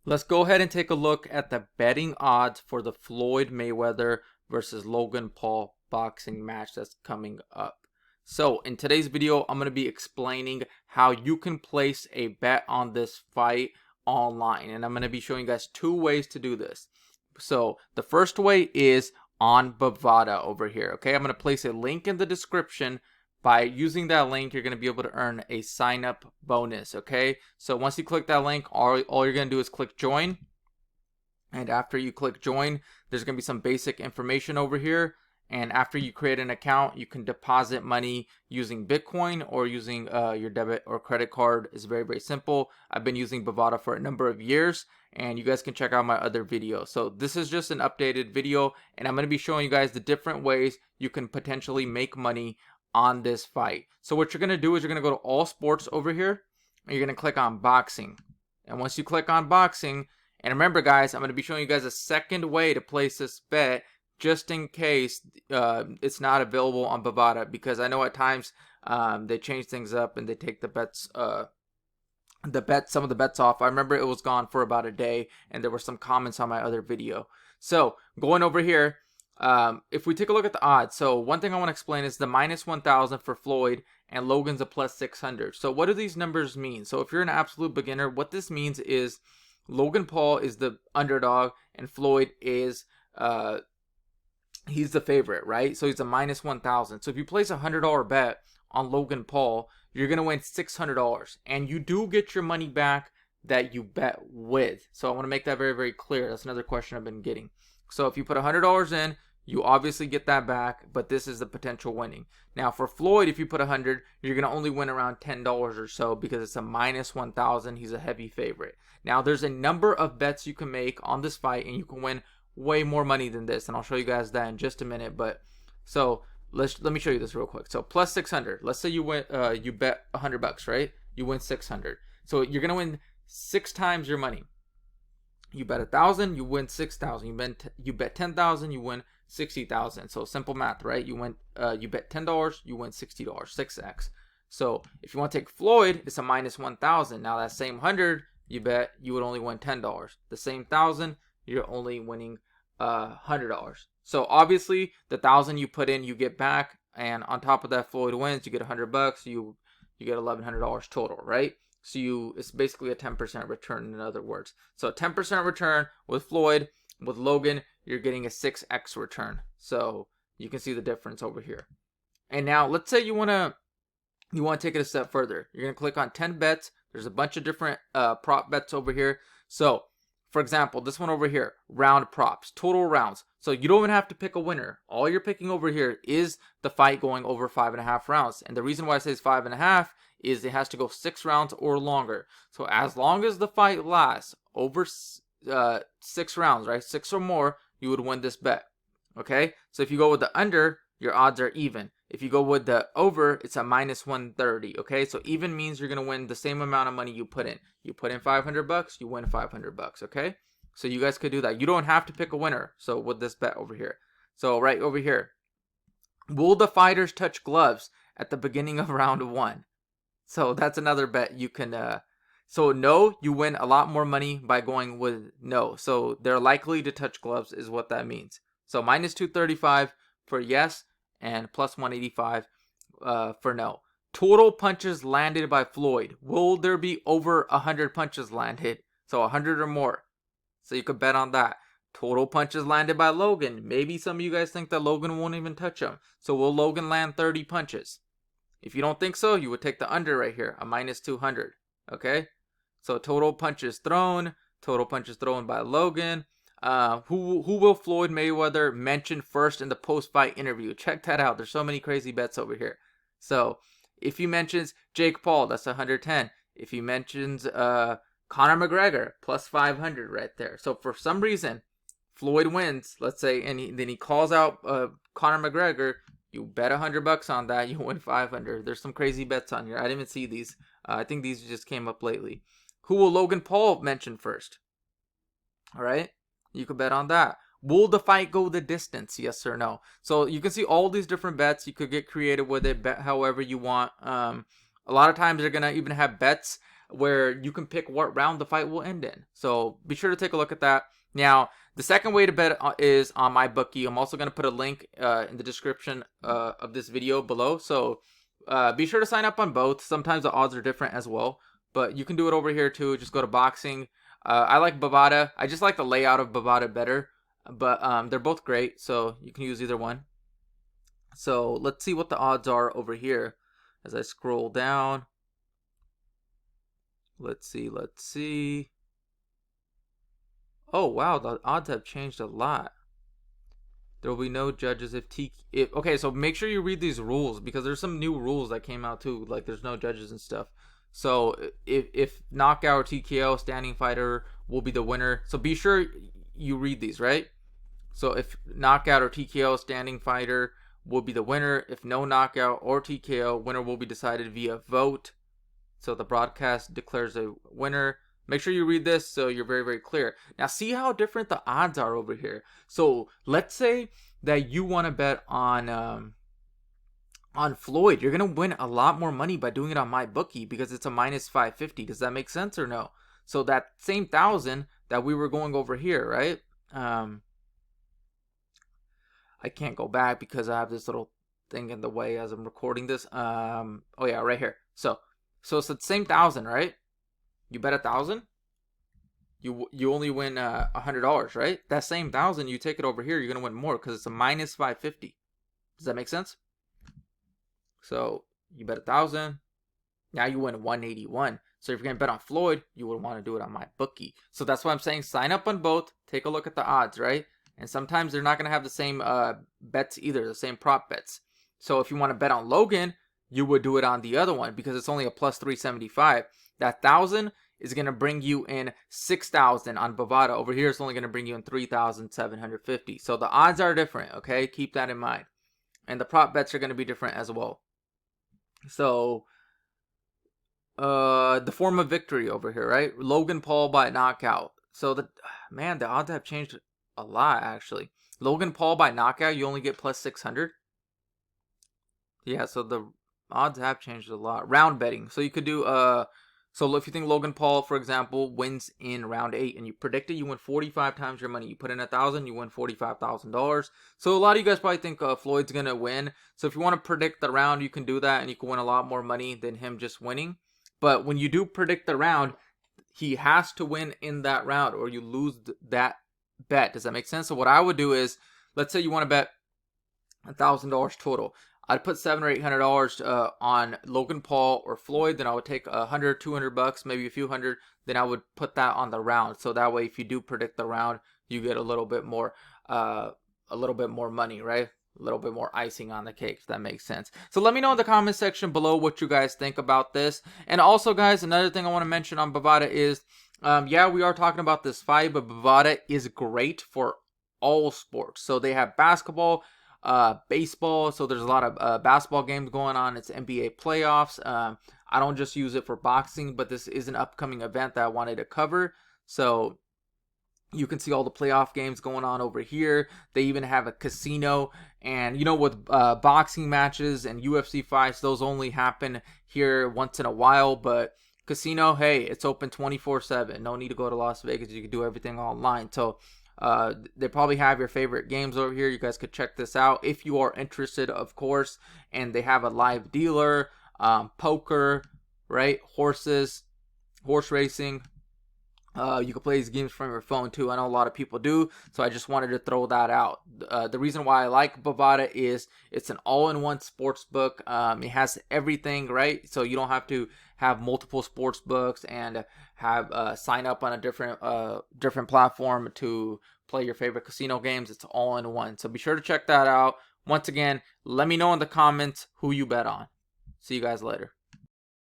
Let's go ahead and take a look at the betting odds for the Floyd Mayweather versus Logan Paul boxing match that's coming up. So in today's video, I'm going to be explaining how you can place a bet on this fight online. And I'm going to be showing you guys two ways to do this. So the first way is on Bovada over here. Okay, I'm going to place a link in the description. By using that link, you're going to be able to earn a sign up bonus. Okay, so once you click that link, all you're going to do is click join. And after you click join, there's going to be some basic information over here. And after you create an account, you can deposit money using Bitcoin or using your debit or credit card. It's very, very simple. I've been using Bovada for a number of years, and you guys can check out my other videos. So this is just an updated video, and I'm going to be showing you guys the different ways you can potentially make money on this fight. So what you're going to do is you're going to go to all sports over here, and you're going to click on boxing. And once you click on boxing, and remember guys, I'm going to be showing you guys a second way to place this bet just in case it's not available on Bovada, because I know at times they change things up and they take the bets some of the bets off. I remember it was gone for about a day, and there were some comments on my other video. So going over here, if we take a look at the odds, so one thing I want to explain is the minus 1,000 for Floyd and Logan's a plus 600. So what do these numbers mean? So if you're an absolute beginner, what this means is Logan Paul is the underdog and Floyd is he's the favorite, right? So he's a minus 1,000. So if you place a $100 bet on Logan Paul, you're gonna win $600, and you do get your money back that you bet with. So I want to make that very, very clear. That's another question I've been getting. So if you put $100 in, you obviously get that back, but this is the potential winning. Now for Floyd, if you put 100, you're gonna only win around $10 or so because it's a minus 1,000. He's a heavy favorite. Now there's a number of bets you can make on this fight, and you can win way more money than this, and I'll show you guys that in just a minute. But so let me show you this real quick. So plus 600. Let's say you win, you bet $100, right? You win 600. So you're gonna win 6 times your money. You bet 1,000, you win 6,000. You bet 10,000, you win 60,000. So simple math, right? You bet $10, you win $60, 6x. So if you want to take Floyd, it's a minus 1,000. Now that same 100 you bet, you would only win $10. The same 1,000, you're only winning $100. So obviously the 1,000 you put in, you get back, and on top of that, Floyd wins. You get $100. You get $1,100 total, right? So it's basically a 10% return, in other words. So a 10% return with Floyd. With Logan, you're getting a 6x return. So you can see the difference over here. And now let's say you want to take it a step further. You're going to click on 10 bets. There's a bunch of different prop bets over here. So for example, this one over here, round props, total rounds. So you don't even have to pick a winner. All you're picking over here is the fight going over 5.5 rounds. And the reason why I say it's 5.5 is it has to go 6 rounds or longer. So as long as the fight lasts over 6 rounds, right, 6 or more, you would win this bet. Okay, so if you go with the under, your odds are even. If you go with the over, it's a minus 130. Okay, so even means you're gonna win the same amount of money you put in. You put in $500, you win $500. Okay, so you guys could do that. You don't have to pick a winner. So with this bet over here, so right over here, will the fighters touch gloves at the beginning of round 1? So that's another bet you can. So no, you win a lot more money by going with no. So they're likely to touch gloves is what that means. So minus 235 for yes, and plus 185 for no. Total punches landed by Floyd. Will there be over 100 punches landed? So 100 or more. So you could bet on that. Total punches landed by Logan. Maybe some of you guys think that Logan won't even touch him. So will Logan land 30 punches? If you don't think so, you would take the under right here, a minus 200. Okay? So total punches thrown by Logan. Who will Floyd Mayweather mention first in the post-fight interview? Check that out. There's so many crazy bets over here. So if he mentions Jake Paul, that's 110. If he mentions Conor McGregor, plus 500 right there. So for some reason, Floyd wins, let's say, and then he calls out Conor McGregor. You bet $100 on that, you win 500. There's some crazy bets on here. I didn't even see these. I think these just came up lately. Who will Logan Paul mention first? All right, you could bet on that. Will the fight go the distance? Yes or no? So you can see all these different bets. You could get creative with it, bet however you want. A lot of times they're gonna even have bets where you can pick what round the fight will end in. So be sure to take a look at that. Now, the second way to bet is on MyBookie. I'm also going to put a link in the description of this video below. So be sure to sign up on both. Sometimes the odds are different as well, but you can do it over here too. Just go to boxing. I like Bovada. I just like the layout of Bovada better, but they're both great, so you can use either one. So let's see what the odds are over here as I scroll down. Let's see. Oh wow, the odds have changed a lot. There will be no judges if okay, so make sure you read these rules because there's some new rules that came out too, like there's no judges and stuff. So if knockout or TKO, standing fighter will be the winner. So be sure you read these, right? So if knockout or TKO, standing fighter will be the winner. If no knockout or TKO, winner will be decided via vote. So the broadcast declares a winner. Make sure you read this so you're very, very clear. Now see how different the odds are over here. So let's say that you want to bet on Floyd. You're gonna win a lot more money by doing it on MyBookie because it's a minus 550. Does that make sense or no? So that same 1,000 that we were going over here, right? I can't go back because I have this little thing in the way as I'm recording this. Oh yeah, right here. So it's the same 1,000, right? You bet 1,000. You only win $100, right? That same 1,000, you take it over here, you're gonna win more because it's a minus 550. Does that make sense? So you bet 1,000. Now you win 181. So if you're gonna bet on Floyd, you would want to do it on MyBookie. So that's why I'm saying sign up on both. Take a look at the odds, right? And sometimes they're not gonna have the same bets either, the same prop bets. So if you want to bet on Logan, you would do it on the other one because it's only a plus 375. That 1,000 is going to bring you in 6,000 on Bovada. Over here, it's only going to bring you in 3,750. So the odds are different, okay? Keep that in mind. And the prop bets are going to be different as well. So, the form of victory over here, right? Logan Paul by knockout. So, the odds have changed a lot, actually. Logan Paul by knockout, you only get plus 600. Yeah, so the odds have changed a lot. Round betting. So you could do so if you think Logan Paul, for example, wins in round 8 and you predict it, you win 45 times your money. You put in 1,000, you win $45,000. So a lot of you guys probably think Floyd's gonna win. So if you want to predict the round, you can do that and you can win a lot more money than him just winning. But when you do predict the round, he has to win in that round or you lose that bet. Does that make sense? So what I would do is, let's say you want to bet $1,000 total. I'd put $700 or $800 on Logan Paul or Floyd. Then I would take $100, $200, maybe a few hundred. Then I would put that on the round. So that way, if you do predict the round, you get a little bit more money, right? A little bit more icing on the cake, if that makes sense. So let me know in the comment section below what you guys think about this. And also, guys, another thing I want to mention on Bovada is, yeah, we are talking about this fight, but Bovada is great for all sports. So they have basketball, baseball, so there's a lot of basketball games going on. It's NBA playoffs. I don't just use it for boxing, but this is an upcoming event that I wanted to cover. So you can see all the playoff games going on over here. They even have a casino. And, you know, with boxing matches and UFC fights, those only happen here once in a while. But casino, hey, it's open 24/7. No need to go to Las Vegas. You can do everything online. So they probably have your favorite games over here. You guys could check this out if you are interested, of course. And they have a live dealer, poker, right? Horses, horse racing. You can play these games from your phone too. I know a lot of people do, so I just wanted to throw that out. The reason why I like Bovada is it's an all-in-one sports book. It has everything, right? So you don't have to have multiple sports books and have sign up on a different platform to play your favorite casino games. It's all in one. So be sure to check that out. Once again, let me know in the comments who you bet on. See you guys later.